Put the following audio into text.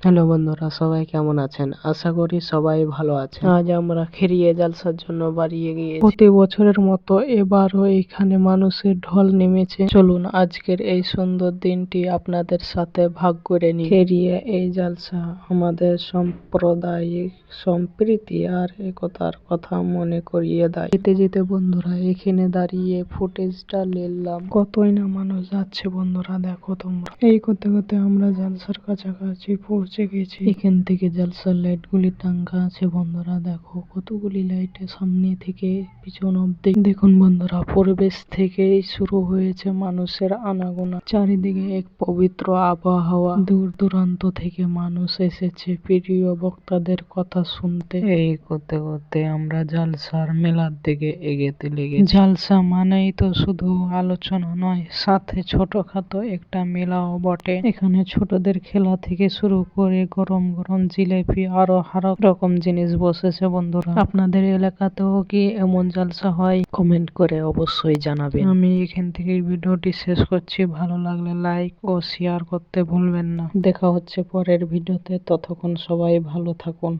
Hello বন্ধুরা, সবাই কেমন আছেন? আশা করি সবাই ভালো আছেন। আজ আমরা খেরিয়ে জালসার জন্য বাড়িয়ে গিয়েছি। প্রতি বছরের মতো এবারও এখানে মানুষের ঢল নেমেছে। চলুন আজকের এই সুন্দর দিনটি আপনাদের সাথে ভাগ করে নিই। খেরিয়ে এই জালসা আমাদের সাম্প্রদায়িক সম্প্রীতি আর একতার কথা মনে করিয়ে দেয়। যেতে যেতে বন্ধুরা এখানে দাঁড়িয়ে ফুটেজটা নিলাম। কতই না মানুষ যাচ্ছে বন্ধুরা, দেখো তোমরা। এই করতে করতে আমরা জালসার কাছাকাছি পৌঁছে গেছি। এখান থেকে জালসার লাইট গুলি টাঙ্গা আছে বন্ধুরা, দেখো কতগুলি লাইটের সামনে থেকে পিছন অব্দি। দেখুন বন্ধুরা, পরিবেশ থেকেই শুরু হয়েছে মানুষের আনাগোনা। চারিদিকে এক পবিত্র আবহাওয়া। দূর দূরান্ত থেকে মানুষ এসেছে প্রিয় বক্তাদের কথা শুনতে। এই করতে করতে আমরা জালসার মেলার দিকে এগোতে লেগেছি। জালসা মানেই তো শুধু আলোচনা নয়, সাথে ছোটখাটো একটা মেলাও বটে। এখানে ছোটদের খেলা থেকে শুরু করে গরম গরম জিলেপি আরো হাজার রকম জিনিস বসেছে বন্ধুরা। আপনাদের এলাকাতেও কি এমন জালসা হয়? কমেন্ট করে অবশ্যই জানাবেন। আমি এখান থেকে ভিডিওটি শেষ করছি। ভালো লাগলে লাইক ও শেয়ার করতে ভুলবেন না। দেখা হচ্ছে পরের ভিডিওতে, ততক্ষণ সবাই ভালো থাকুন।